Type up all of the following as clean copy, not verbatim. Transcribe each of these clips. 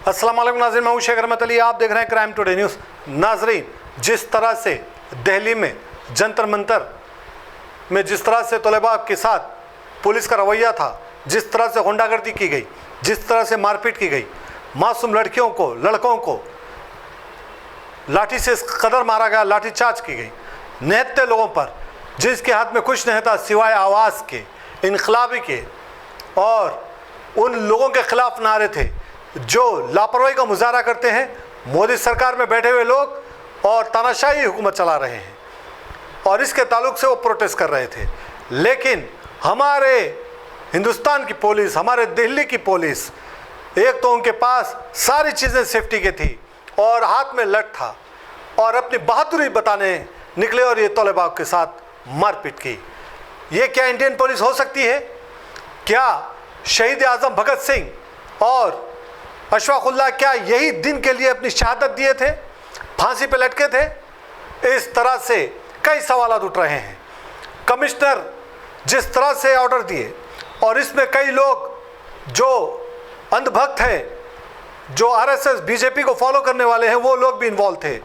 अस्सलाम वालेकुम नाज़रीन, मैं हूं शेख रहमत अली, आप देख रहे हैं क्राइम टुडे न्यूज़। नाज़रीन, जिस तरह से दिल्ली में जंतर मंतर में जिस तरह से तलबा के साथ पुलिस का रवैया था, जिस तरह से गुंडागर्दी की गई, जिस तरह से मारपीट की गई, मासूम लड़कियों को लड़कों को लाठी से इस कदर मारा गया, लाठी चार्ज की गई निहत्थे लोगों पर, जिसके हाथ में कुछ नहीं था सिवाय आवाज़ के, इनकलाबी के, और उन लोगों के खिलाफ नारे थे जो लापरवाही का मुजाहरा करते हैं। मोदी सरकार में बैठे हुए लोग और तानाशाही हुकूमत चला रहे हैं और इसके ताल्लुक से वो प्रोटेस्ट कर रहे थे। लेकिन हमारे हिंदुस्तान की पुलिस, हमारे दिल्ली की पुलिस, एक तो उनके पास सारी चीज़ें सेफ्टी की थी और हाथ में लठ था और अपनी बहादुरी बताने निकले और ये तलबा के साथ मारपीट की। ये क्या इंडियन पुलिस हो सकती है? क्या शहीद आज़म भगत सिंह और अशफाकुल्लाह क्या यही दिन के लिए अपनी शहादत दिए थे, फांसी पे लटके थे? इस तरह से कई सवाल उठ रहे हैं। कमिश्नर जिस तरह से ऑर्डर दिए और इसमें कई लोग जो अंधभक्त हैं, जो आरएसएस बीजेपी को फॉलो करने वाले हैं, वो लोग भी इन्वॉल्व थे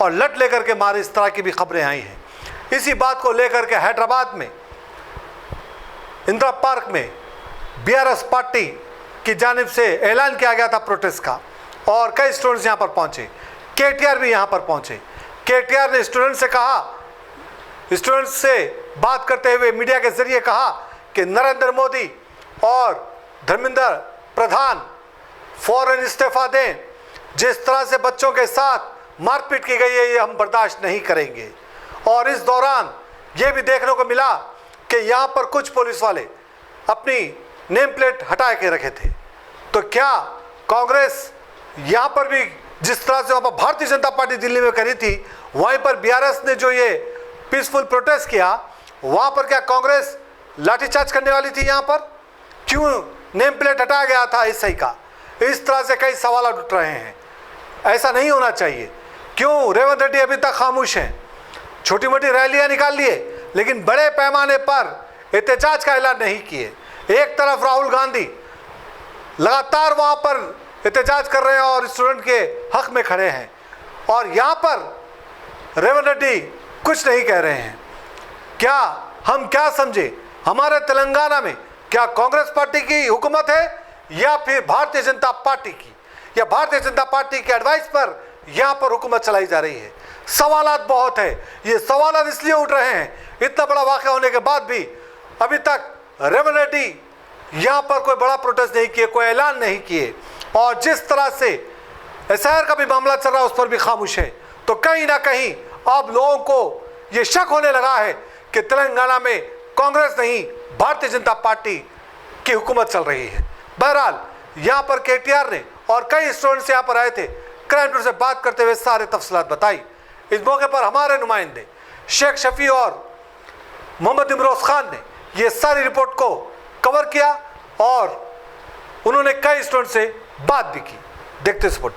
और लट लेकर के मारे, इस तरह की भी खबरें आई हैं। इसी बात को लेकर के हैदराबाद में इंदिरा पार्क में बीआरएस पार्टी की जानिब से ऐलान किया गया था प्रोटेस्ट का और कई स्टूडेंट्स यहाँ पर पहुँचे। केटीआर भी यहाँ पर पहुँचे। केटीआर ने स्टूडेंट से कहा, स्टूडेंट्स से बात करते हुए मीडिया के जरिए कहा कि नरेंद्र मोदी और धर्मेंद्र प्रधान फौरन इस्तीफा दें। जिस तरह से बच्चों के साथ मारपीट की गई है, ये हम बर्दाश्त नहीं करेंगे। और इस दौरान ये भी देखने को मिला कि यहाँ पर कुछ पुलिस वाले अपनी नेम प्लेट हटा के रखे थे। तो क्या कांग्रेस यहाँ पर भी जिस तरह से वहाँ पर भारतीय जनता पार्टी दिल्ली में करी थी, वहीं पर बीआरएस ने जो ये पीसफुल प्रोटेस्ट किया, वहाँ पर क्या कांग्रेस लाठीचार्ज करने वाली थी? यहाँ पर क्यों नेम प्लेट हटाया गया था एसआई का? इस तरह से कई सवाल उठ रहे हैं। ऐसा नहीं होना चाहिए। क्यों रेवंत रेड्डी अभी तक खामोश हैं? छोटी मोटी रैलियाँ निकाल लिए लेकिन बड़े पैमाने पर एहतजाज का ऐलान नहीं किए। एक तरफ राहुल गांधी लगातार वहाँ पर एहतजाज कर रहे हैं और स्टूडेंट के हक में खड़े हैं, और यहाँ पर रेवंत रेड्डी कुछ नहीं कह रहे हैं। क्या हम क्या समझे, हमारे तेलंगाना में क्या कांग्रेस पार्टी की हुकूमत है या फिर भारतीय जनता पार्टी की, या भारतीय जनता पार्टी के एडवाइस पर यहाँ पर हुकूमत चलाई जा रही है? सवालात बहुत है। ये सवालात इसलिए उठ रहे हैं, इतना बड़ा वाक़या होने के बाद भी अभी तक रेवंत रेड्डी यहाँ पर कोई बड़ा प्रोटेस्ट नहीं किए, कोई ऐलान नहीं किए, और जिस तरह से एसआईआर का भी मामला चल रहा है उस पर भी खामोश है। तो कहीं ना कहीं अब लोगों को ये शक होने लगा है कि तेलंगाना में कांग्रेस नहीं भारतीय जनता पार्टी की हुकूमत चल रही है। बहरहाल यहाँ पर केटीआर ने और कई स्टूडेंट्स यहाँ पर आए थे, क्राइम टुडे से बात करते हुए सारे तफसीलात बताई। इस मौके पर हमारे नुमाइंदे शेख शफी और मोहम्मद इमरोज खान ने ये सारी रिपोर्ट को कवर किया और उन्होंने कई स्टूडेंट से बात भी की। देखते सपोर्ट।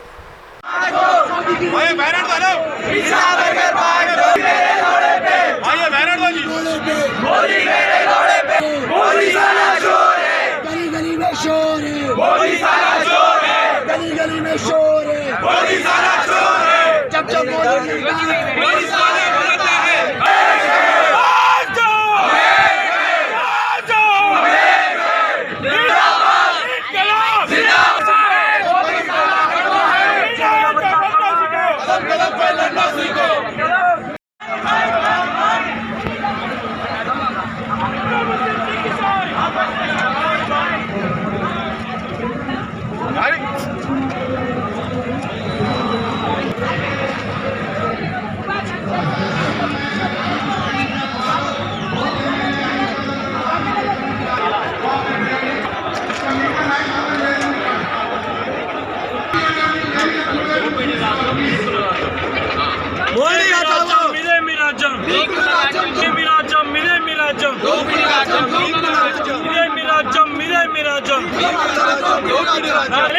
गली में शोर है, जब जब मोदी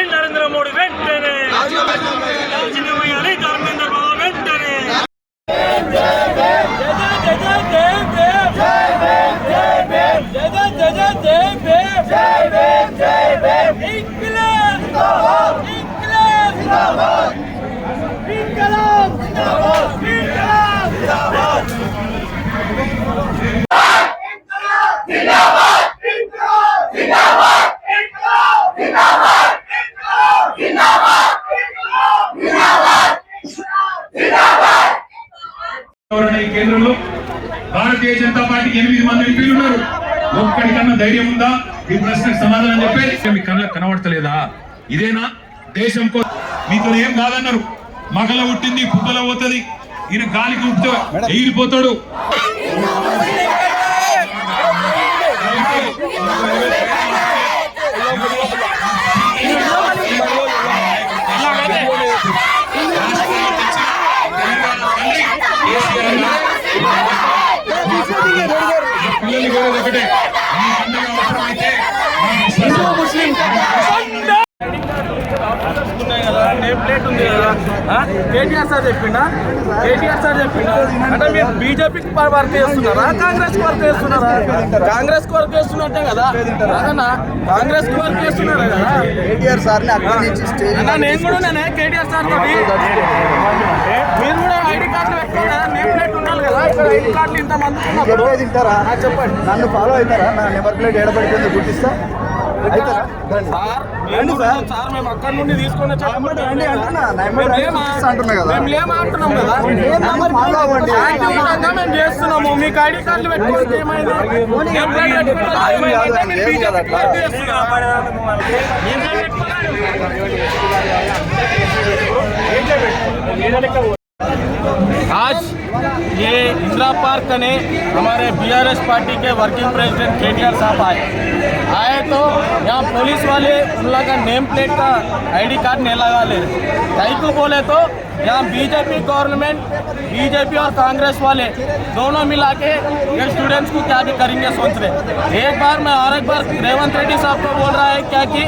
नरेंद्र मोदी వెంటనే రాజీనామా చేయాలి, ధర్మేంద్ర బాబు వెంటనే जय भीम, जय भीम, जय भीम, इंक्लाब, इंक्लाब। కేంద్రంలో భారతీయ జనతా పార్టీకి 8 మంది ఎంపీలు ఉన్నారు. ఒక్కడికన్నా ధైర్యం ఉందా ఈ ప్రశ్నకు సమాధానం చెప్పేది? మీ కళ్ళకు కనబడతలేదా? ఇదేనా దేశం కోసం? మీతో ఏం కాదన్నారు. మగల పుట్టింది పుట్టల పోతుంది, ఈయన గాలికి ఉప్పితే ఎగిరిపోతాడు. పిల్లలు కోరేది ఒకటే, మీ పండుగ అవసరమైతే నేమ్ ప్లేట్ ఉంది కదా, కేటీఆర్ సార్ చెప్పిండా అంటే మీరు బీజేపీకి వర్క్ చేస్తున్నారా, కాంగ్రెస్ వర్క్ చేస్తున్నారా? కాంగ్రెస్ వర్క్ చేస్తున్నట్టే కదా అదన్నా, కాంగ్రెస్ వర్క్ చేస్తున్నారా కదా కేటీఆర్ సార్ని అక్కడి నుంచి స్టేజ్ అన్నా. నేను కూడా ఉన్నానే కేటీఆర్ సార్ తోటి. మీరు కూడా ఐడి కార్డులు పెట్టుకోండి కదా, నేమ్ ప్లేట్ ఉండాలి కదా. ఇక్కడ ఐడి కార్డులు ఇంతమంది ఉన్నప్పుడు చెప్పేది వింటారా? చెప్పండి. నన్ను ఫాలో అవుతారా? నా నెంబర్ ప్లేట్ ఏడబడిపోయింది గుర్తిస్తా అవుతారా? రండి. సార్ మేము సార్ మేము అక్కడ నుండి తీసుకొని రండి అంటున్నా. నా నెంబర్ గుర్తిస్తా అంటున్నా కదా. మేము లేమా అంటున్నాం కదా, నన్ను ఫాలో అవ్వండి. శాంతియుతంగా మేము చేస్తున్నాము. మీకు ఐడి కార్డులు పెట్టుకుంటే ఏమైంది? నేమ్ ప్లేట్ పెట్టుకుంటే ఏమైందంటే మీరు బీజేపీ వర్క్ చేస్తున్నారు. आज ये इंदिरा पार्क कने हमारे बीआरएस पार्टी के वर्किंग प्रेसिडेंट केटीआर साहब आए तो यहाँ पुलिस वाले उन लोग का नेम प्लेट का आईडी कार्ड नहीं लगा ले रहे। कहीं को बोले तो यहाँ बीजेपी गवर्नमेंट, बीजेपी और कांग्रेस वाले दोनों मिला के ये स्टूडेंट्स को क्या भी करेंगे सोच रहे। एक बार मैं और एक बार रेवंत रेड्डी साहब को बोल रहा है क्या कि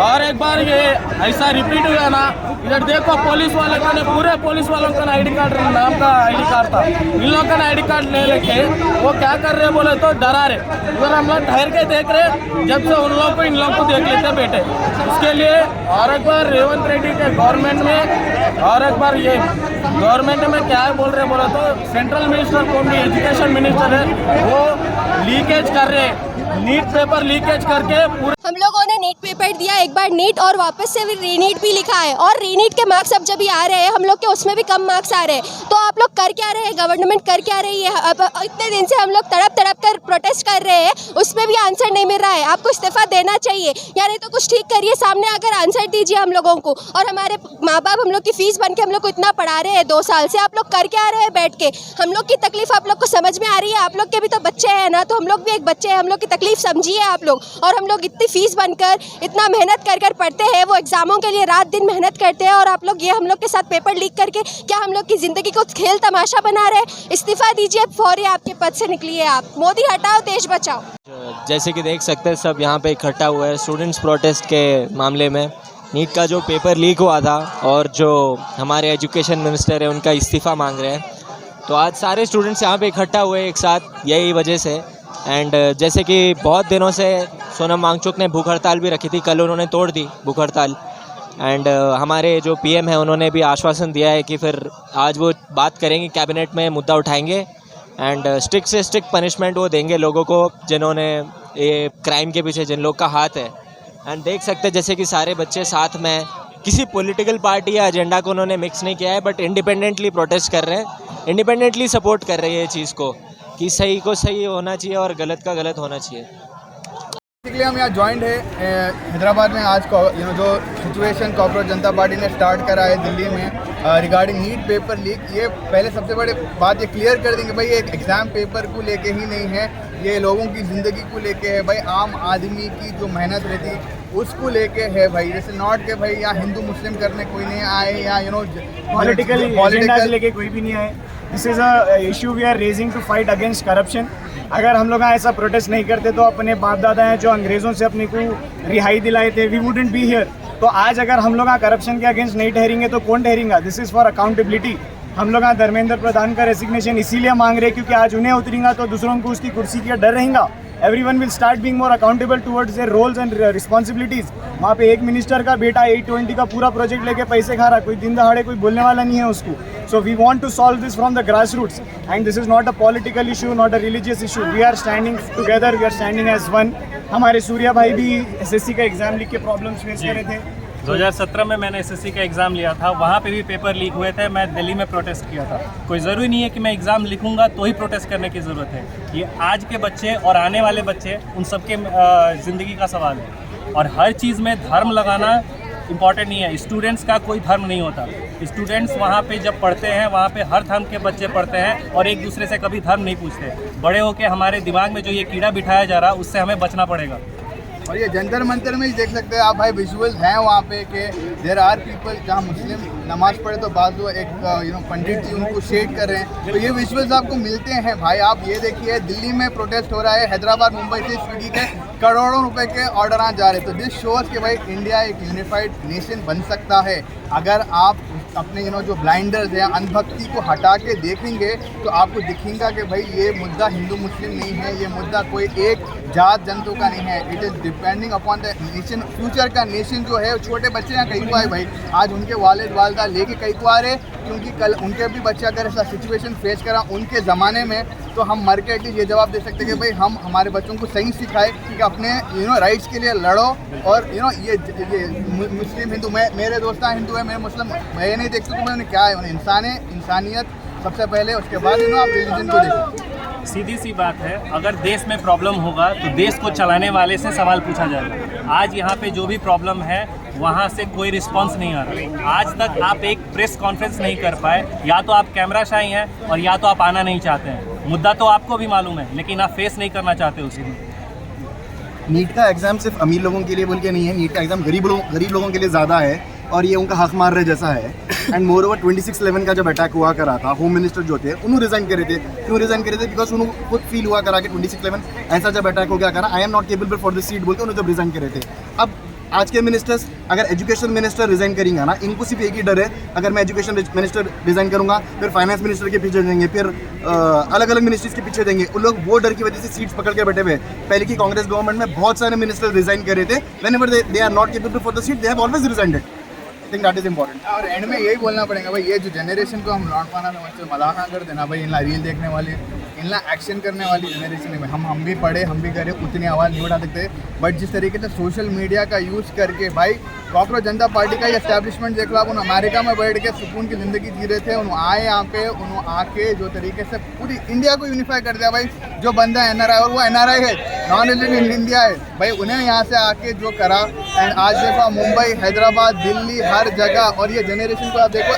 और एक बार ये ऐसा रिपीट हुआ ना, इधर देखो पुलिस वाले का पूरे पुलिस वालों का आईडी कार्ड नाम का आईडी कार्ड था, इन लोगों का आईडी कार्ड ले लेके वो क्या कर रहे बोले तो डरा रहे। उधर हम लोग ठहर के देख रहे, जब से उन लोग को इन लोग को देख लेते बेटे। इसके लिए और एक बार रेवंत रेड्डी के गवर्नमेंट में और एक बार ये गवर्नमेंट में क्या बोल रहे बोले तो सेंट्रल मिनिस्टर कौन भी एजुकेशन मिनिस्टर है वो लीकेज कर रहे, नीट पेपर लीकेज करके पूरे। हम लोगों ने नीट पेपर दिया एक बार नीट और वापस से रीनीट भी लिखा है और रीनीट के मार्क्स अब जब भी आ रहे हैं हम लोग के उसमें भी कम मार्क्स आ रहे हैं। तो आप लोग कर क्या रहे हैं, गवर्नमेंट कर क्या रही है? अब इतने दिन से हम लोग तड़प कर प्रोटेस्ट कर रहे हैं, उसमें भी आंसर नहीं मिल रहा है। आपको इस्तीफा देना चाहिए या नहीं तो कुछ ठीक करिए, सामने आकर आंसर दीजिए हम लोगों को। और हमारे माँ बाप हम लोग की फीस बन के हम लोग को इतना पढ़ा रहे हैं 2 साल से, आप लोग कर क्या रहे हैं बैठ के? हम लोग की तकलीफ आप लोग को समझ में आ रही है? आप लोग के भी तो बच्चे हैं ना, तो हम लोग भी एक बच्चे हैं, हम लोग की तकलीफ समझिए आप लोग। और हम लोग इतनी फीस बनकर इतना मेहनत कर पढ़ते हैं, वो एग्जामों के लिए रात दिन मेहनत करते हैं और आप लोग ये हम लोग के साथ पेपर लीक करके क्या हम लोग की जिंदगी को खेल तमाशा बना रहे हैं? इस्तीफा दीजिए फौरी, आपके पद से निकलिए आप। मोदी हटाओ, देश बचाओ। जैसे कि देख सकते हैं सब यहाँ पे इकट्ठा हुआ है स्टूडेंट्स प्रोटेस्ट के मामले में। नीट का जो पेपर लीक हुआ था और जो हमारे एजुकेशन मिनिस्टर है उनका इस्तीफ़ा मांग रहे हैं, तो आज सारे स्टूडेंट्स यहाँ पे इकट्ठा हुए एक साथ यही वजह से। एंड जैसे कि बहुत दिनों से सोनम वांगचुक ने भूख हड़ताल भी रखी थी, कल उन्होंने तोड़ दी भूख हड़ताल। एंड हमारे जो पीएम है उन्होंने भी आश्वासन दिया है कि फिर आज वो बात करेंगे, कैबिनेट में मुद्दा उठाएंगे एंड स्ट्रिक्ट से स्ट्रिक्ट पनिशमेंट वो देंगे लोगों को जिन्होंने ये क्राइम के पीछे जिन लोग का हाथ है। एंड देख सकते हैं जैसे कि सारे बच्चे साथ में किसी पॉलिटिकल पार्टी या एजेंडा को उन्होंने मिक्स नहीं किया है, बट इंडिपेंडेंटली प्रोटेस्ट कर रहे हैं, इंडिपेंडेंटली सपोर्ट कर रहे हैं ये चीज़ को कि सही को सही होना चाहिए और गलत का गलत होना चाहिए। बेसिकली हम यहाँ ज्वाइंट है हैदराबाद में आज जो सिचुएशन कॉकरोच जनता पार्टी ने स्टार्ट करा है दिल्ली में रिगार्डिंग नीट पेपर लीक। ये पहले सबसे बड़ी बात ये क्लियर कर देंगे भाई, ये एग्ज़ाम पेपर को लेके ही नहीं है, ये लोगों की ज़िंदगी को लेके है भाई, आम आदमी की जो मेहनत रहती उसको लेके है भाई। जैसे नॉट के भाई यहाँ हिंदू मुस्लिम करने कोई नहीं आए या पॉलिटिकल लेके कोई भी नहीं आए। This is a issue we are raising to fight against corruption. अगर हम लोग ऐसा प्रोटेस्ट नहीं करते तो अपने बाप दादा हैं जो अंग्रेज़ों से अपने को रिहाई दिलाए थे, वी वुडंट बी हियर। तो आज अगर हम लोग करप्शन के अगेंस्ट नहीं ठहरेंगे तो कौन ठहरेगा? This is for accountability. हम लोग धर्मेंद्र प्रधान का रेसिग्नेशन इसीलिए मांग रहे हैं क्योंकि आज उन्हें उतरेगा तो दूसरों को उसकी कुर्सी का डर रहेगा। Everyone will start being more accountable towards their roles and responsibilities. वहाँ पे एक मिनिस्टर का बेटा 820 का पूरा प्रोजेक्ट लेके पैसे खा रहा, कोई दिन दहाड़े कोई बोलने वाला नहीं है उसको। So we want to solve this from the grass roots and this is not a political issue, not a religious issue. We are standing together, we are standing as one. हमारे सूर्या भाई भी SSC का exam लिख के problems face करे थे, 2017 में मैंने एसएससी का एग्ज़ाम लिया था, वहाँ पे भी पेपर लीक हुए थे। मैं दिल्ली में प्रोटेस्ट किया था। कोई ज़रूरी नहीं है कि मैं एग्ज़ाम लिखूंगा तो ही प्रोटेस्ट करने की ज़रूरत है। ये आज के बच्चे और आने वाले बच्चे, उन सबके ज़िंदगी का सवाल है। और हर चीज़ में धर्म लगाना इम्पॉर्टेंट नहीं है। स्टूडेंट्स का कोई धर्म नहीं होता। स्टूडेंट्स वहाँ पे जब पढ़ते हैं, वहाँ पे हर धर्म के बच्चे पढ़ते हैं और एक दूसरे से कभी धर्म नहीं पूछते। बड़े होके हमारे दिमाग में जो ये कीड़ा बिठाया जा रहा है, उससे हमें बचना पड़ेगा। और ये जंतर मंतर में ही देख सकते हैं आप भाई, विजुअल्स हैं वहाँ पे कि देयर आर पीपल जहाँ मुस्लिम नमाज पढ़े तो बाद वो एक पंडित जी उनको शेड कर रहे हैं, तो ये विजुअल्स आपको मिलते हैं भाई। आप ये देखिए दिल्ली में प्रोटेस्ट हो रहा है, हैदराबाद मुंबई से स्वीडी के करोड़ों रुपए के ऑर्डर जा रहे हैं। तो दिस शोज कि भाई इंडिया एक यूनिफाइड नेशन बन सकता है अगर आप अपने जो ब्लाइंडर्स हैं, अंधभक्ति को हटा के देखेंगे तो आपको दिखेगा कि भाई ये मुद्दा हिंदू मुस्लिम नहीं है, ये मुद्दा कोई एक जात जंतु का नहीं है। It is depending upon the nation, future का नेशन जो है। छोटे बच्चे यहाँ कहीं को आए भाई, आज उनके वालिद वालदा लेके कहीं को आ रहे, क्योंकि कल उनके भी बच्चे अगर ऐसा सिचुएशन फेस करा उनके ज़माने में, तो हम मर के एटलीस्ट ये जवाब दे सकते हैं कि भाई हम हमारे बच्चों को सही सिखाए कि अपने राइट्स के लिए लड़ो। और ये मुस्लिम हिंदू, मेरे दोस्त हिंदू है, मेरे मुस्लिम, मैं नहीं देखता तो मैंने क्या है, उन्हें इंसानियत सबसे पहले, उसके बाद आप रिलीजन को देखो। सीधी सी बात है, अगर देश में प्रॉब्लम होगा तो देश को चलाने वाले से सवाल पूछा जाएगा। आज यहाँ पे जो भी प्रॉब्लम है वहाँ से कोई रिस्पांस नहीं आ रहा। आज तक आप एक प्रेस कॉन्फ्रेंस नहीं कर पाए, या तो आप कैमरा शाई हैं और या तो आप आना नहीं चाहते हैं। मुद्दा तो आपको भी मालूम है, लेकिन आप फेस नहीं करना चाहते उसी में। नीट का एग्ज़ाम सिर्फ अमीर लोगों के लिए बोल के नहीं है, नीट का एग्ज़ाम गरीब लोगों के लिए ज़्यादा है और ये उनका हक मार रहे जैसा है। एंड मोर ओवर 26/11 का जब अटैक हुआ करा था, होम मिनिस्टर जो थे उन्होंने रिजाइन करे थे। क्यों रिजाइन करे थे? बिकॉज उन्होंने खुद फील हुआ करा कि 26/11 ऐसा जब अटैक हो गया करा, I am not capable for this seat बोल के उन्होंने जब रिजाइन करे थे। अब आज के मिनिस्टर्स, अगर एजुकेशन मिनिस्टर रिजाइन करेंगे ना, इनको सिर्फ एक ही डर है, अगर मैं एजुकेशन मिनिस्टर रिजाइन करूंगा फिर फाइनेंस मिनिस्टर के पीछे देंगे, फिर अलग अलग मिनिस्ट्रीज के पीछे देंगे। उन लोग वो डर की वजह से सीट्स पकड़ के बैठे हुए। पहले की कांग्रेस गवर्नमेंट में बहुत सारे मिनिस्टर रिजाइन कर रहे थे, whenever they are not capable for the seat they have always resigned. I think that is important. और एंड में यही बोलना पड़ेगा भाई, ये जो जनरेशन को हम लौट पाना समझते मलाना कर देना भाई, इनला रील देखने वाली, इनला एक्शन करने वाली जनरेशन में हम भी पढ़े, हम भी करे, उतनी आवाज़ नहीं उठा सकते। बट जिस तरीके से सोशल मीडिया का यूज़ करके भाई, कॉकरोच जनता पार्टी का एस्टैब्लिशमेंट देख लो आप, उन्होंने अमेरिका में बैठ के सुकून की ज़िंदगी जी रहे थे, उन्होंने आए यहाँ पे, उन्होंने आके जो तरीके से पूरी इंडिया को यूनिफाई कर दिया भाई। जो बंदा है NRI और वो NRI है, नॉन रेजिडेंट इंडिया है भाई, उन्हें यहाँ से आके जो करा। एंड आज देखो मुंबई, हैदराबाद, दिल्ली, हर जगह। और ये जनरेशन को आप देखो,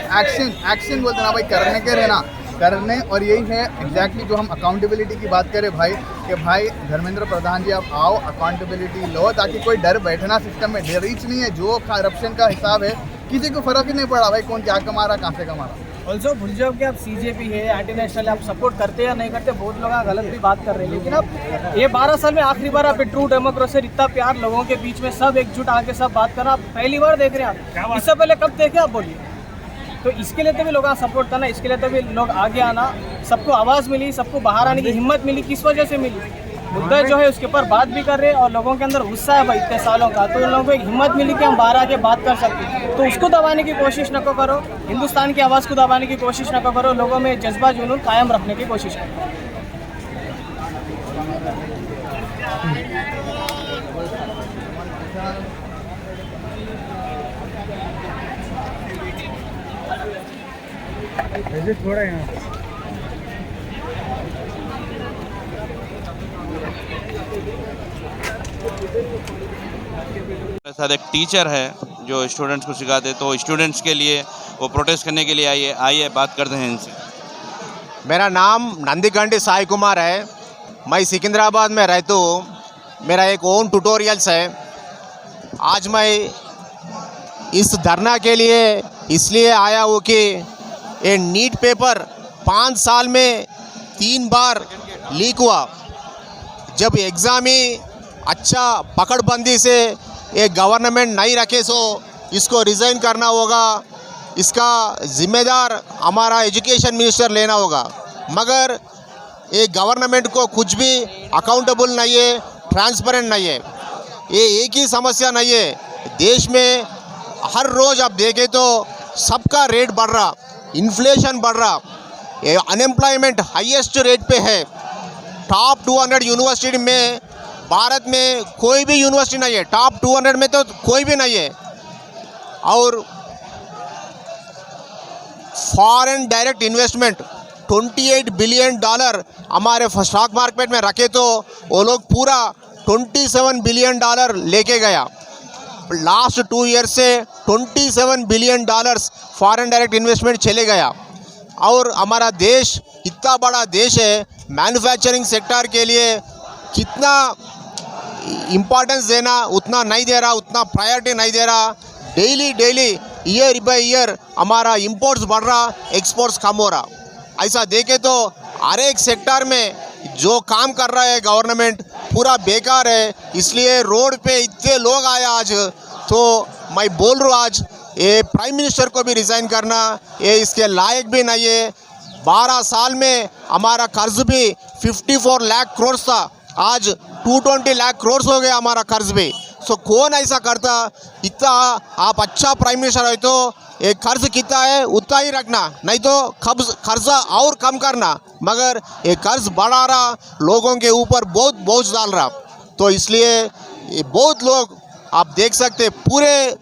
एक्शन बोलते ना भाई, करने के रहना करने। और यही है एग्जैक्टली जो हम अकाउंटेबिलिटी की बात करें भाई, कि भाई धर्मेंद्र प्रधान जी आप आओ, अकाउंटेबिलिटी लो, ताकि कोई डर बैठना सिस्टम में रीच नहीं है। जो करप्शन का हिसाब है किसी को फर्क ही नहीं पड़ा भाई, कौन क्या कमा रहा, कहाँ से कमा रहा। ऑल्सो भूल जाओ कि आप CJP है, एंटी नेशनल, आप सपोर्ट करते या नहीं करते, बहुत लोग गलत भी बात कर रहे हैं। लेकिन अब ये 12 साल में आखिरी बार आप ट्रू डेमोक्रेसी, इतना प्यार लोगों के बीच में, सब एकजुट आके सब बात करना आप पहली बार देख रहे हैं। आप इससे पहले कब देखे आप बोलिए? तो इसके लिए तो भी लोग सपोर्ट करना, इसके लिए तो भी लोग आगे आना, सबको आवाज़ मिली, सबको बाहर आने की हिम्मत मिली। किस वजह से मिली? मुद्दा जो है उसके ऊपर बात भी कर रहे हैं और लोगों के अंदर गुस्सा है भाई इतने सालों का, तो उन लोगों को एक हिम्मत मिली कि हम बाहर आके बात कर सकते हैं। तो उसको दबाने की कोशिश न करो, हिंदुस्तान की आवाज़ को दबाने की कोशिश न करो, लोगों में जज्बा जुनून कायम रखने की कोशिश करो। थोड़ा यहाँ साथ एक टीचर है जो स्टूडेंट्स को सिखाते, तो स्टूडेंट्स के लिए वो प्रोटेस्ट करने के लिए आइए बात करते हैं इनसे। मेरा नाम नंदीकांडी साई कुमार है, मैं सिकंदराबाद में रहता हूँ, मेरा एक ओन ट्यूटोरियल्स है। आज मैं इस धरना के लिए इसलिए आया हूँ कि ये नीट पेपर 5 साल में 3 बार लीक हुआ। जब एग्ज़ाम ही अच्छा पकड़बंदी से एक गवर्नमेंट नहीं रखे सो इसको रिज़ाइन करना होगा, इसका ज़िम्मेदार हमारा एजुकेशन मिनिस्टर लेना होगा। मगर ये गवर्नमेंट को कुछ भी अकाउंटेबल नहीं है, ट्रांसपेरेंट नहीं है। ये एक ही समस्या नहीं है, देश में हर रोज़ आप देखें तो सबका रेट बढ़ रहा, इन्फ्लेशन बढ़ रहा, ये अनएम्प्लॉयमेंट हाईएस्ट रेट पे है। टॉप 200 यूनिवर्सिटी में भारत में कोई भी यूनिवर्सिटी नहीं है, टॉप 200 में तो कोई भी नहीं है। और फॉरेन डायरेक्ट इन्वेस्टमेंट $28 बिलियन हमारे स्टॉक मार्केट में रखे तो वो लोग पूरा $27 बिलियन लेके गया। लास्ट 2 ईयर से $27 बिलियन फॉरेन डायरेक्ट इन्वेस्टमेंट चले गया। और हमारा देश इतना बड़ा देश है, मैन्युफैक्चरिंग सेक्टर के लिए कितना इम्पोर्टेंस देना उतना नहीं दे रहा, उतना प्रायोरिटी नहीं दे रहा। डेली ईयर बाय ईयर हमारा इंपोर्ट्स बढ़ रहा, एक्सपोर्ट्स कम हो रहा। ऐसा देखे तो हर एक सेक्टर में जो काम कर रहा है गवर्नमेंट पूरा बेकार है। इसलिए रोड पे इतने लोग आए आज, तो मैं बोल रहा हूँ आज ये प्राइम मिनिस्टर को भी रिज़ाइन करना, ये इसके लायक भी नहीं है। 12 साल में हमारा कर्ज भी 54 लाख करोड़ था, आज 220 लाख करोड़ हो गया हमारा कर्ज भी। सो कौन ऐसा करता? इतना आप अच्छा प्राइम मिनिस्टर है तो ये कर्ज कितना है उतना ही रखना, नहीं तो कर्जा और कम करना। मगर ये कर्ज बढ़ा रहा, लोगों के ऊपर बहुत बोझ डाल रहा। तो इसलिए ये बहुत लोग आप देख सकते पूरे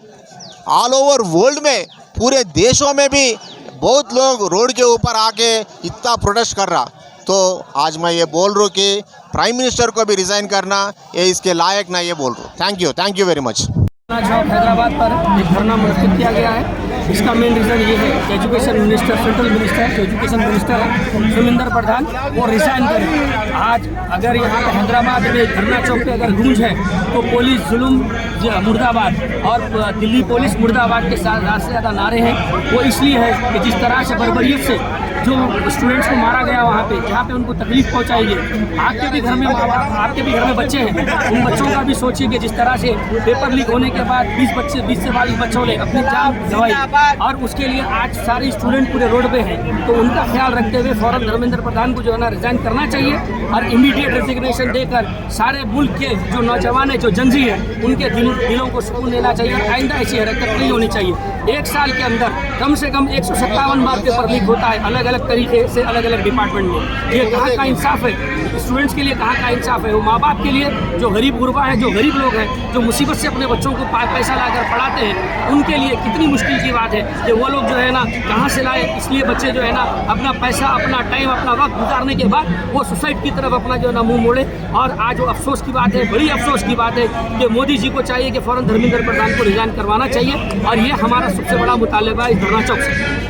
ऑल ओवर वर्ल्ड में, पूरे देशों में भी बहुत लोग रोड के ऊपर आके इतना प्रोटेस्ट कर रहा। तो आज मैं ये बोल रहा हूँ कि प्राइम मिनिस्टर को भी रिज़ाइन करना ये इसके लायक ना, ये बोल रहा हूँ। Thank you very much. Hyderabad पर एक धरना मुनक्किद किया गया है। इसका मेन रीज़न ये है कि एजुकेशन मिनिस्टर, सेंट्रल मिनिस्टर जो एजुकेशन मिनिस्टर है धर्मेंद्र प्रधान, वो रिज़ाइन करें। आज अगर यहाँ पे हैदराबाद में धरना चौक पे अगर गूंज है तो पुलिस जुल्म मुर्दाबाद और दिल्ली पुलिस मुर्दाबाद के साथ ज़्यादा से ज़्यादा नारे हैं। वो इसलिए है कि जिस तरह से बर्बरियत से जो स्टूडेंट्स को मारा गया वहाँ पे, जहाँ पे उनको तकलीफ पहुँचाई गई। आपके भी घर में माँ बाप, आपके भी घर में बच्चे हैं, उन बच्चों का भी सोचिए कि जिस तरह से पेपर लीक होने के बाद 20 से 22 बच्चों ने अपनी जान गंवाई और उसके लिए आज सारे स्टूडेंट पूरे रोड पे हैं। तो उनका ख्याल रखते हुए फ़ौरन धर्मेंद्र प्रधान को जो है ना रिज़ाइन करना चाहिए और इमीडिएट रेजिग्नेशन देकर सारे मुल्क के जो नौजवान है, जो जंजी है, उनके दिलों को सुकून देना चाहिए। आइंदा ऐसी हरकत नहीं होनी चाहिए। 1 साल के अंदर कम से कम 157 बार पेपर लीक होता है अलग अलग तरीके से, अलग अलग डिपार्टमेंट में। ये कहाँ का इंसाफ है? स्टूडेंट्स के लिए कहाँ का इंसाफ है? वो माँ बाप के लिए जो गरीब गुरबा है, जो गरीब लोग हैं, जो मुसीबत से अपने बच्चों को पैसा लाकर पढ़ाते हैं, उनके लिए कितनी मुश्किल की बात है कि वो लोग जो है ना कहाँ से लाए। इसलिए बच्चे जो है ना अपना पैसा, अपना टाइम, अपना वक्त गुजारने के बाद वो सुसाइड की तरफ अपना जो है ना मुँह मोड़े। और आज वो अफसोस की बात है, बड़ी अफसोस की बात है कि मोदी जी को चाहिए कि फ़ौरन धर्मेंद्र प्रधान को रिज़ाइन करवाना चाहिए। और ये हमारा सबसे बड़ा मुतालबा है इस धरना चौक से।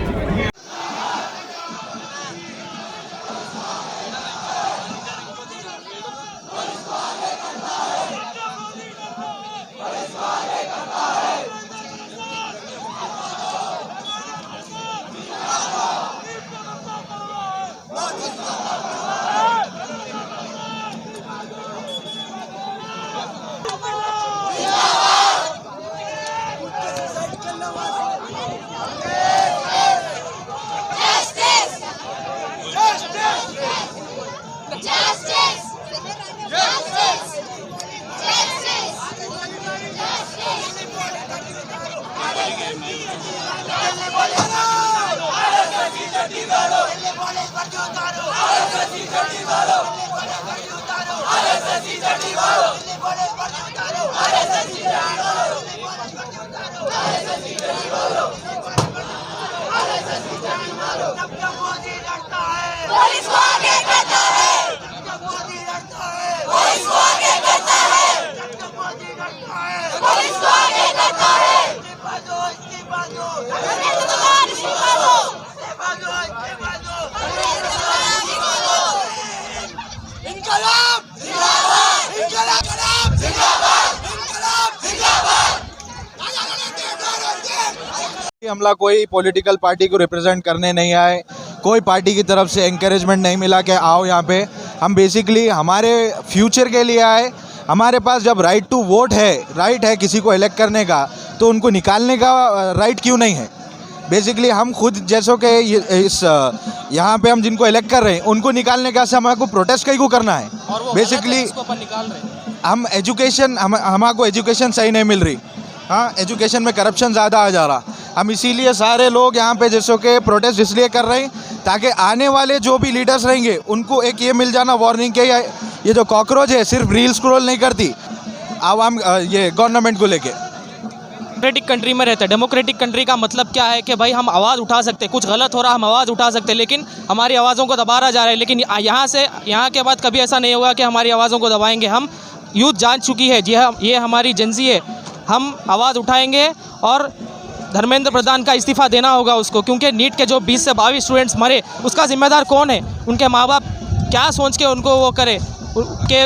हमला कोई पॉलिटिकल पार्टी को रिप्रेजेंट करने नहीं आए, कोई पार्टी की तरफ से एनकरेजमेंट नहीं मिला कि आओ यहाँ पे। हम बेसिकली हमारे फ्यूचर के लिए आए। हमारे पास जब राइट टू वोट है, राइट है किसी को इलेक्ट करने का, तो उनको निकालने का राइट क्यों नहीं है? बेसिकली हम खुद जैसों के इस यहाँ पे हम जिनको इलेक्ट कर रहे हैं उनको निकालने का से हमारे को प्रोटेस्ट कहीं को करना है। बेसिकली हम एजुकेशन, हमारे को एजुकेशन सही नहीं मिल रही। हाँ, एजुकेशन में करप्शन ज़्यादा आ जा रहा। हम इसीलिए सारे लोग यहाँ पे जैसों के प्रोटेस्ट इसलिए कर रहे हैं ताकि आने वाले जो भी लीडर्स रहेंगे उनको एक ये मिल जाना वार्निंग के ये जो कॉकरोच है सिर्फ रील स्क्रॉल नहीं करती आवाम ये गवर्नमेंट को लेके। डेमोक्रेटिक कंट्री में रहते हैं। डेमोक्रेटिक कंट्री का मतलब क्या है कि भाई हम आवाज़ उठा सकते हैं, कुछ गलत हो रहा हम आवाज़ उठा सकते हैं, लेकिन हमारी आवाज़ों को दबाया जा रहा है। लेकिन यहाँ के बाद कभी ऐसा नहीं होगा कि हमारी आवाज़ों को दबाएंगे। हम यूथ जान चुकी है, ये हमारी एजेंसी है, हम आवाज़ उठाएंगे और धर्मेंद्र प्रधान का इस्तीफ़ा देना होगा उसको, क्योंकि नीट के जो 20 से 22 स्टूडेंट्स मरे उसका जिम्मेदार कौन है? उनके माँ बाप क्या सोच के उनको वो करे? उनके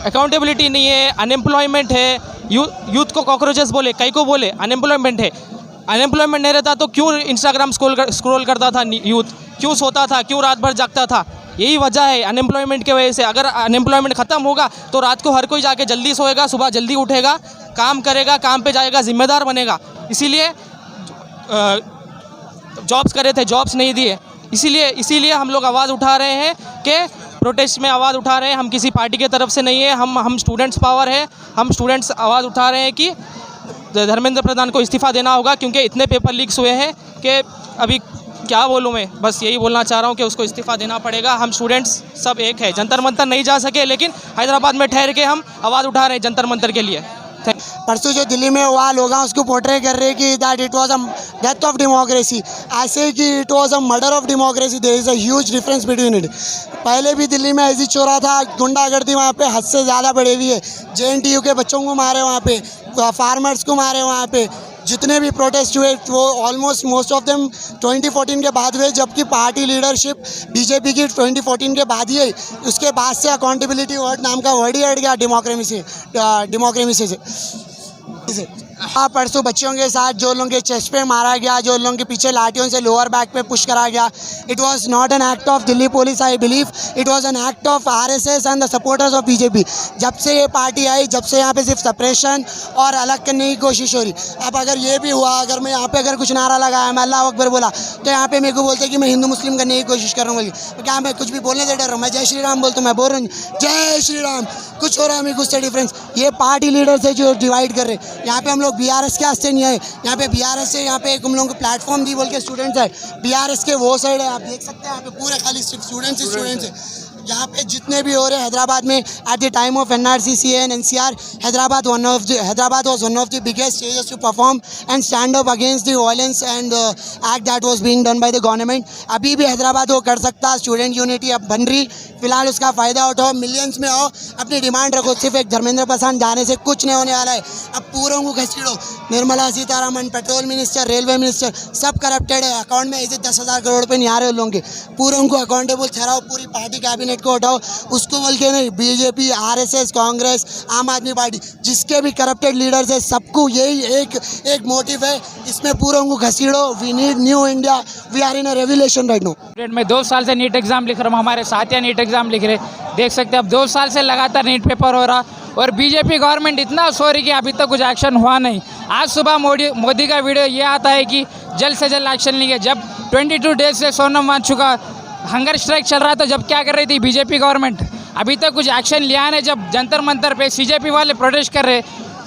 अकाउंटेबिलिटी नहीं है, अनएम्प्लॉयमेंट है, यूथ को कॉकरोचेस बोले, कई को बोले, अनएम्प्लॉयमेंट है। अनएम्प्लॉयमेंट नहीं रहता तो क्यों इंस्टाग्राम स्क्रॉल करता था यूथ, क्यों सोता था, क्यों रात भर जागता था? यही वजह है अनएम्प्लॉयमेंट की वजह से। अगर अनएम्प्लॉयमेंट ख़त्म होगा तो रात को हर कोई जाके जल्दी सोएगा, सुबह जल्दी उठेगा, काम करेगा, काम पे जाएगा, जिम्मेदार बनेगा। इसीलिए जॉब्स करे थे, जॉब्स नहीं दिए, इसीलिए हम लोग आवाज़ उठा रहे हैं कि प्रोटेस्ट में आवाज़ उठा रहे हैं। हम किसी पार्टी की तरफ से नहीं है, हम स्टूडेंट्स पावर है, हम स्टूडेंट्स आवाज़ उठा रहे हैं कि धर्मेंद्र प्रधान को इस्तीफ़ा देना होगा, क्योंकि इतने पेपर लीक्स हुए हैं कि अभी क्या बोलूँ मैं, बस यही बोलना चाह रहा हूँ कि उसको इस्तीफ़ा देना पड़ेगा। हम स्टूडेंट्स सब एक है, जंतर मंतर नहीं जा सके, लेकिन हैदराबाद में ठहर के हम आवाज़ उठा रहे हैं जंतर मंतर के लिए। परसों जो दिल्ली में हुआ, लोग उसको पोर्ट्रे कर रहे हैं कि that it was a death of democracy, ऐसे कि it was a murder of democracy. There is a huge difference between it. पहले भी दिल्ली में ऐसी चोरा था, गुंडागर्दी वहाँ पे हद से ज़्यादा बढ़ी हुई है। JNTU के बच्चों को मारे वहाँ पे, फार्मर्स को मारे वहाँ पे। जितने भी प्रोटेस्ट हुए वो ऑलमोस्ट मोस्ट ऑफ देम 2014 के बाद हुए, जबकि पार्टी लीडरशिप बीजेपी की 2014 के बाद ही है। उसके बाद से अकाउंटेबिलिटी वर्ड नाम का वर्ड ही हट गया डेमोक्रेसी से। परसों बच्चों के साथ जो लोगों के चेस्ट पे मारा गया, जो लोगों के पीछे लाठियों से लोअर बैक पे पुश करा गया, it was not an act of Delhi police, I believe it was an act of RSS and the supporters of BJP। जब से ये पार्टी आई, जब से यहाँ पे सिर्फ सप्रेशन और अलग करने की कोशिश हो रही। अब अगर ये भी हुआ, अगर मैं यहाँ पे अगर कुछ नारा लगाया, मैं अल्लाह अकबर बोला, तो यहाँ पे मेरे को बोलते कि मैं हिंदू मुस्लिम करने की कोशिश कर रहा हूँ। तो क्या मैं कुछ भी बोलने से डर रहा हूँ? मैं जय श्री राम बोलता हूँ, मैं बोल रहा हूँ जय श्री राम। कुछ हो रहा है मेरे कुछ से डिफरेंस। ये पार्टी लीडर से जो डिवाइड कर रहे हैं। यहाँ पे हम लोग BRS के वास्ते नहीं आए, यहाँ पे BRS से यहाँ पे एक हम लोगों को प्लेटफॉर्म दी बोल के स्टूडेंट्स है। BRS के वो साइड है, आप देख सकते हैं यहाँ पे पूरे खाली स्टूडेंट्स है। यहाँ पे जितने भी हो रहे हैदराबाद में at the time of NRC and NCR, Hyderabad was one of the biggest stages to perform and stand up against the violence and act that was being done by the government। अभी भी हैदराबाद वो कर सकता, स्टूडेंट यूनिटी अब बन रही, फिलहाल उसका फ़ायदा उठाओ, मिलियंस में आओ, अपनी डिमांड रखो। सिर्फ एक धर्मेंद्र प्रधान जाने से कुछ नहीं होने वाला है। अब पूरों को घसीटो। Nirmala Sitharaman, petrol minister, railway minister सब करप्टेड है। अकाउंट में ऐसे 10,000 करोड़ रुपये नहीं आ रहे उन लोगों के। पूरों को अकाउंटेबल ठहराओ, पूरी पार्टी कैबिनेट को उठाओ, उसको बोल के नहीं BJP, RSS, कांग्रेस, आम आदमी पार्टी, जिसके भी करप्टेड लीडर्स है, सबको यही एक मोटिव है, इसमें पूरों को घसीटो। We need new India, we are in a revolution right now. मैं 2 साल से नीट एग्ज़ाम लिख रहा हूँ, हमारे साथिया नीट एग्ज़ाम लिख रहे, देख सकते हैं। अब 2 साल से लगातार नीट पेपर हो रहा और BJP गवर्नमेंट इतना सो रही कि अभी तक कुछ एक्शन हुआ नहीं। आज सुबह मोदी का वीडियो ये आता है कि जल्द से जल्द एक्शन लेंगे। जब 22 डेज से सोनम वांगचुक हंगर स्ट्राइक चल रहा था, जब क्या कर रही थी BJP गवर्नमेंट? अभी तक कुछ एक्शन लिया नहीं। जब जंतर मंतर पे CJP वाले प्रोटेस्ट कर रहे,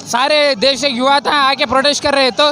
सारे देश से युवा था आके प्रोटेस्ट कर रहे, तो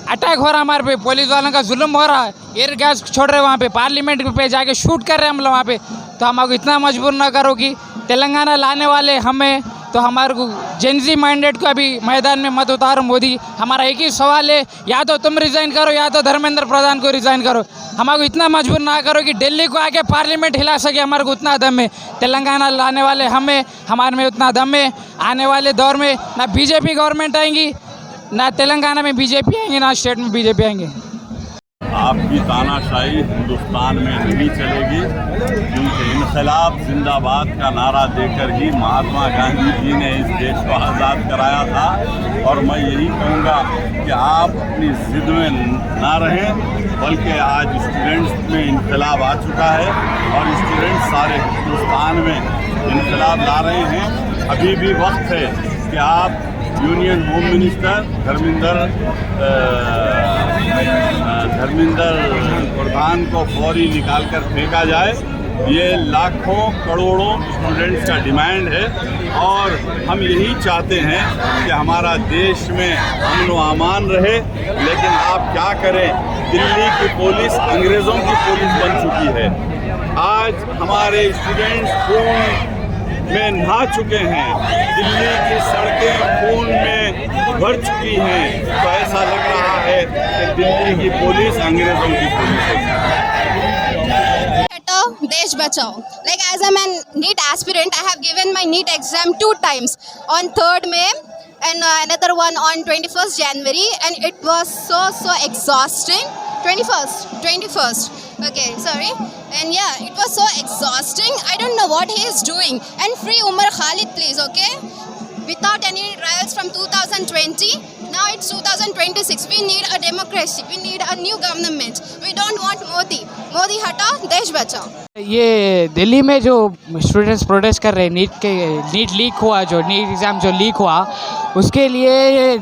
अटैक हो रहा हमारे पे, पुलिस वालों का जुल्म हो रहा है, एयर गैस छोड़ रहे वहाँ पे, पार्लियामेंट पे जाके शूट कर रहे हम लोग वहाँ पे। तो हमको इतना मजबूर ना करो कि तेलंगाना लाने वाले हमें, तो हमारे को जेनजी माइंडेड को अभी मैदान में मत उतारो मोदी। हमारा एक ही सवाल है, या तो तुम रिज़ाइन करो या तो धर्मेंद्र प्रधान को रिज़ाइन करो। हमारे को इतना मजबूर ना करो कि दिल्ली को आके पार्लियामेंट हिला सके। हमारे को उतना दम है, तेलंगाना लाने वाले हमें, हमारे में उतना दम है। आने वाले दौर में ना BJP गवर्नमेंट आएंगी, ना तेलंगाना में BJP आएंगे, ना स्टेट में BJP आएंगे। आपकी तानाशाही हिंदुस्तान में नहीं चलेगी, क्योंकि इनकलाब जिंदाबाद का नारा देकर ही महात्मा गांधी जी ने इस देश को आज़ाद कराया था। और मैं यही कहूँगा कि आप अपनी ज़िद में ना रहें, बल्कि आज स्टूडेंट्स में इनकलाब आ चुका है और स्टूडेंट्स सारे हिंदुस्तान में इनकलाब ला रहे हैं। अभी भी वक्त है कि आप union home minister Dharmendra Pradhan को फौरी निकाल कर फेंका जाए। ये लाखों करोड़ों स्टूडेंट्स का डिमांड है और हम यही चाहते हैं कि हमारा देश में अमन व अमान रहे। लेकिन आप क्या करें, दिल्ली की पुलिस अंग्रेज़ों की पुलिस बन चुकी है। आज हमारे स्टूडेंट्स में नहा चुके हैं। दिल्ली की सड़कें खून में भर चुकी हैं। तो ऐसा लग रहा है कि दिल्ली की पुलिस अंग्रेजों की पुलिस है। देश बचाओ. Like as I'm a NEET aspirant, I have given my NEET exam 2 times, on 3rd May and another one on 21st January, and it was so exhausting. 21st. Okay, sorry. And yeah, it was so exhausting. I don't know what he is doing. And free Umar Khalid, please, okay? Without any trials from 2020, now it's 2026. We need a democracy. We need a new government. We don't want Modi. Modi हटाओ, देश बचाओ. ये दिल्ली में जो students protest कर रहे हैं, NEET leak हुआ, जो नीट एग्ज़ाम जो लीक हुआ, उसके लिए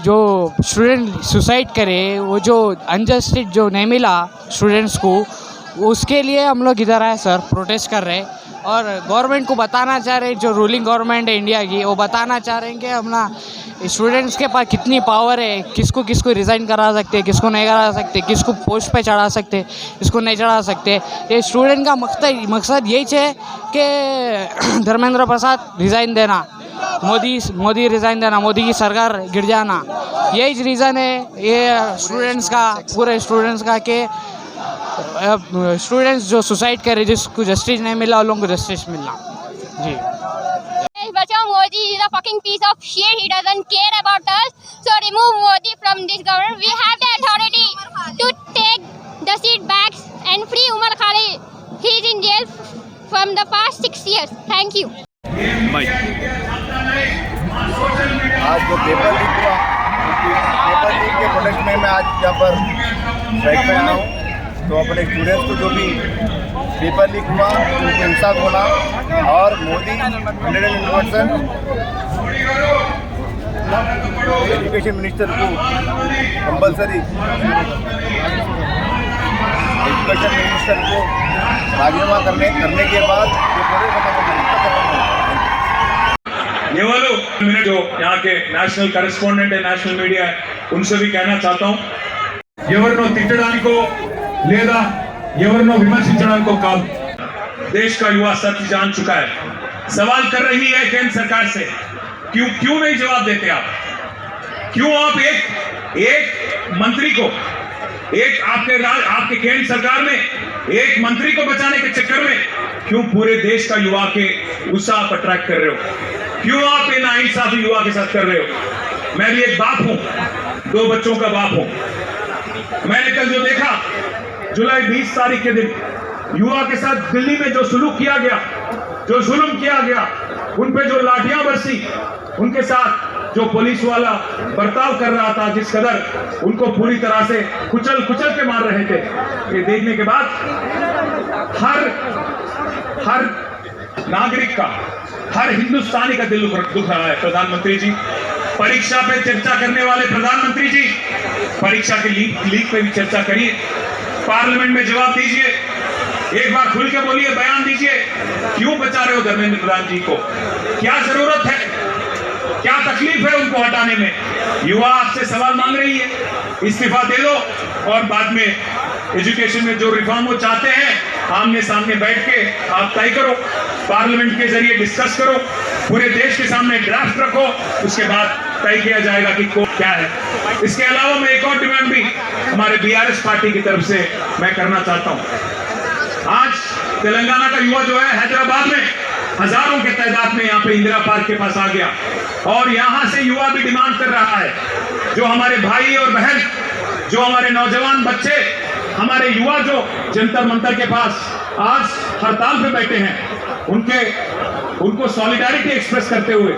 जो स्टूडेंट सुसाइड करे, वो जो अनजस्टिस जो नहीं मिला स्टूडेंट्स को, उसके लिए हम लोग इधर आए सर, प्रोटेस्ट कर रहे हैं. और गवर्नमेंट को बताना चाह रहे हैं, जो रूलिंग गवर्नमेंट है इंडिया की, वो बताना चाह रहे हैं कि अपना स्टूडेंट्स के पास कितनी पावर है, किसको रिज़ाइन करा सकते, किसको नहीं करा सकते, किसको पोस्ट पे चढ़ा सकते, किसको नहीं चढ़ा सकते. ये स्टूडेंट का मकसद यही है कि धर्मेंद्र प्रसाद रिज़ाइन देना, मोदी रिज़ाइन देना, मोदी की सरकार गिर जाना. यही रीज़न है ये स्टूडेंट्स का, पूरे स्टूडेंट्स का, कि स्टूडेंट्स जो सुसाइड करे, जिसको जस्टिस नहीं मिला, उन लोगों को जस्टिस मिलना. जी. Bachao, Modi is a fucking piece of shit. He doesn't care about us. So remove Modi from this government. We have the authority to take the seat back and free Umar Khalid. He is in jail from the past 6 years. Thank you. आज जो paper leak हुआ, paper leak के protest में मैं आज यहाँ पर strike पे आया हूँ. तो अपने स्टूडेंट्स को जो भी पेपर लीक हुआ उनको इंसाफ होना, और मोदी 100% एजुकेशन मिनिस्टर को कंपलसरी एजुकेशन मिनिस्टर को राजीनामा करने के बाद ये वालों जो यहाँ के नेशनल करेस्पॉन्डेंट है, नेशनल मीडिया है, उनसे भी कहना चाहता हूँ, ఎవరినో తిట్టడానికో లేదా ఎవరినో విమర్శించడానికో కాదు. देश का युवा सत्य जान चुका है. सवाल कर रही है केंद्र सरकार से, क्यों नहीं जवाब देते आप? क्यों आप एक मंत्री को, एक आपके केंद्र सरकार में एक मंत्री को बचाने के चक्कर में क्यों पूरे देश का युवा के गुस्सा आप अट्रैक्ट कर रहे हो? क्यों आप इन नाइंसाफी युवा के साथ कर रहे हो? मैं भी एक बाप हूं, 2 बच्चों का बाप हूं. मैंने कल जो देखा, जुलाई 20 तारीख के दिन युवा के साथ दिल्ली में जो सुलूक किया गया, जो जुल्म किया गया, उन पे जो लाठियां बरसी, उनके साथ जो पुलिस वाला बर्ताव कर रहा था, जिस कदर उनको पूरी तरह से कुचल के मार रहे थे, ये देखने के बाद हर नागरिक का, हर हिंदुस्तानी का दिल दुख रहा है. प्रधानमंत्री जी, परीक्षा पे चर्चा करने वाले प्रधानमंत्री जी, परीक्षा के लीक पे भी चर्चा करिए, पार्लियामेंट में जवाब दीजिए, एक बार खुल के बोलिए, बयान दीजिए, क्यों बचा रहे हो धर्मेंद्र प्रधान जी को? क्या जरूरत है, क्या तकलीफ है उनको हटाने में? युवा आपसे सवाल मांग रही है, इस्तीफा दे दो और बाद में एजुकेशन में जो रिफॉर्म वो चाहते हैं, आमने सामने बैठ के आप तय करो, पार्लियामेंट के जरिए डिस्कस करो, पूरे देश के सामने ड्राफ्ट रखो, उसके बाद तय किया जाएगा कि क्या है. इसके अलावा मैं एक और डिमांड भी हमारे बीआरएस पार्टी की तरफ से मैं करना चाहता हूं. आज तेलंगाना का युवा जो है, हैदराबाद में हजारों के तादाद में यहाँ पे इंदिरा पार्क के पास आ गया, और यहाँ से युवा भी डिमांड कर रहा है, जो हमारे भाई और बहन, जो हमारे नौजवान बच्चे, हमारे युवा जो जंतर मंतर के पास आज हड़ताल पे बैठे हैं, उनको सॉलिडारिटी एक्सप्रेस करते हुए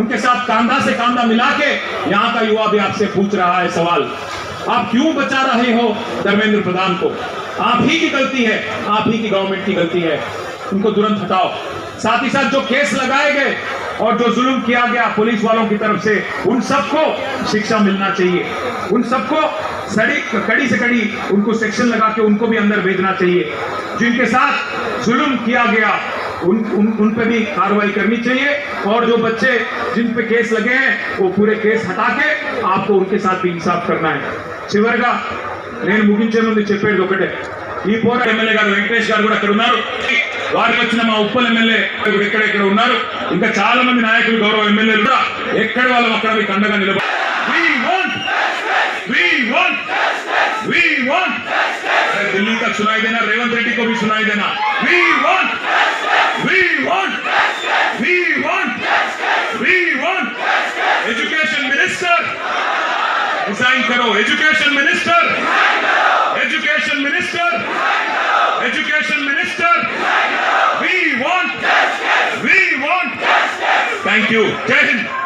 उनके साथ कांधा से कांधा मिला के यहाँ का युवा भी आपसे पूछ रहा है सवाल, आप क्यों बचा रहे हो धर्मेंद्र प्रधान को? आप ही की गलती है, आप ही की गवर्नमेंट की गलती है, उनको तुरंत हटाओ. साथ ही साथ जो केस लगाए गए और जो जुल्म किया गया पुलिस वालों की तरफ से, उन सबको शिक्षा मिलना चाहिए, उन सबको कड़ी से कड़ी उनको सेक्शन लगा के उनको भी अंदर भेजना चाहिए. जिनके साथ जुल्म किया गया उन पे भी कार्रवाई करनी चाहिए, और जो बच्चे जिन पे केस लगे हैं वो पूरे केस हटा के आपको उनके साथ भी इंसाफ करना है. చివరిగా నేను ముగించే ముందు చెప్పేది ఒకటే, ఈ పోరాటం ఎమ్మెల్యే గారు వెంకటేష్ గారు కూడా ఇక్కడ ఉన్నారు. వారికి వచ్చిన మా ఉప్పల్ ఎమ్మెల్యే ఎక్కడెక్కడ ఉన్నారు, ఇంకా చాలా మంది నాయకులు గౌరవ ఎమ్మెల్యేలు కూడా ఎక్కడ వాళ్ళు అక్కడ మీకు అండగా నిలబడి दिल्ली तक सुनाई देना, रेवंत रेड्डी को भी सुनाई देना, we want education minister resign करो, education minister we want, thank you, जय हिंद।